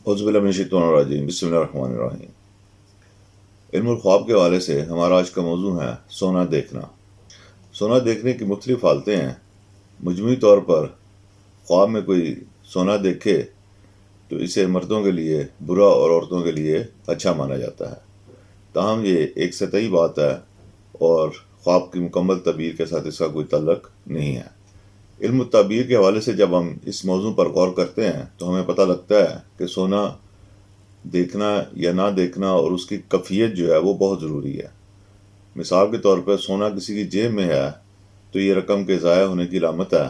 اعوذ باللہ من الشیطان الرجیم، بسم اللہ الرحمن الرحیم۔ علم الخواب کے حوالے سے ہمارا آج کا موضوع ہے سونا دیکھنا۔ سونا دیکھنے کی مختلف حالتیں ہیں۔ مجموعی طور پر خواب میں کوئی سونا دیکھے تو اسے مردوں کے لیے برا اور عورتوں کے لیے اچھا مانا جاتا ہے، تاہم یہ ایک سطحی بات ہے اور خواب کی مکمل تعبیر کے ساتھ اس کا کوئی تعلق نہیں ہے۔ علم التعبیر کے حوالے سے جب ہم اس موضوع پر غور کرتے ہیں تو ہمیں پتہ لگتا ہے کہ سونا دیکھنا یا نہ دیکھنا اور اس کی کیفیت جو ہے وہ بہت ضروری ہے۔ مثال کے طور پر سونا کسی کی جیب میں ہے تو یہ رقم کے ضائع ہونے کی علامت ہے۔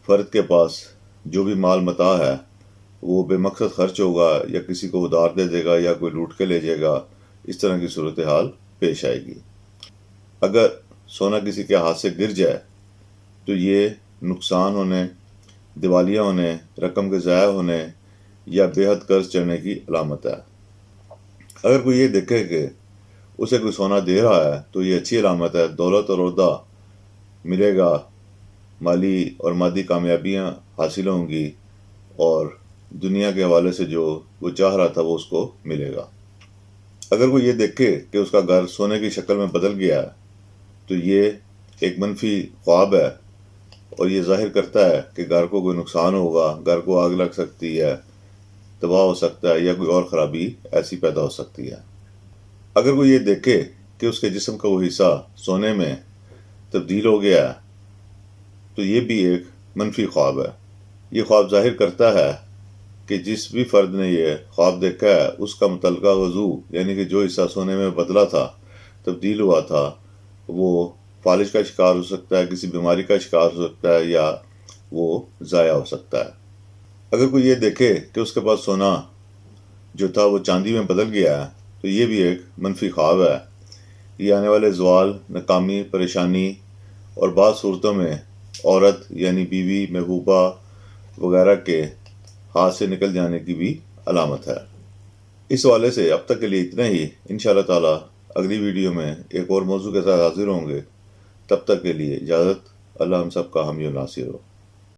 فرد کے پاس جو بھی مال متاع ہے وہ بے مقصد خرچ ہوگا یا کسی کو ادھار دے دے گا یا کوئی لوٹ کے لے جائے گا، اس طرح کی صورتحال پیش آئے گی۔ اگر سونا کسی کے ہاتھ سے گر جائے تو یہ نقصان ہونے، دیوالیہ ہونے، رقم کے ضائع ہونے یا بے حد قرض چڑھنے کی علامت ہے۔ اگر کوئی یہ دیکھے کہ اسے کوئی سونا دے رہا ہے تو یہ اچھی علامت ہے، دولت اور عہدہ ملے گا، مالی اور مادی کامیابیاں حاصل ہوں گی اور دنیا کے حوالے سے جو وہ چاہ رہا تھا وہ اس کو ملے گا۔ اگر کوئی یہ دیکھے کہ اس کا گھر سونے کی شکل میں بدل گیا ہے تو یہ ایک منفی خواب ہے اور یہ ظاہر کرتا ہے کہ گھر کو کوئی نقصان ہوگا، گھر کو آگ لگ سکتی ہے، تباہ ہو سکتا ہے یا کوئی اور خرابی ایسی پیدا ہو سکتی ہے۔ اگر کوئی یہ دیکھے کہ اس کے جسم کا وہ حصہ سونے میں تبدیل ہو گیا ہے تو یہ بھی ایک منفی خواب ہے۔ یہ خواب ظاہر کرتا ہے کہ جس بھی فرد نے یہ خواب دیکھا ہے اس کا متعلقہ وضو، یعنی کہ جو حصہ سونے میں بدلا تھا، تبدیل ہوا تھا، وہ فالج کا شکار ہو سکتا ہے، کسی بیماری کا شکار ہو سکتا ہے یا وہ ضائع ہو سکتا ہے۔ اگر کوئی یہ دیکھے کہ اس کے پاس سونا جو تھا وہ چاندی میں بدل گیا ہے تو یہ بھی ایک منفی خواب ہے۔ یہ آنے والے زوال، ناکامی، پریشانی اور بعض صورتوں میں عورت یعنی بیوی، محبوبہ وغیرہ کے ہاتھ سے نکل جانے کی بھی علامت ہے۔ اس حوالے سے اب تک کے لیے اتنا ہی۔ انشاءاللہ تعالی اگلی ویڈیو میں ایک اور موضوع کے ساتھ حاضر ہوں گے۔ تب تک کے لیے اجازت۔ اللہ ہم سب کا حامی و ناصر ہو۔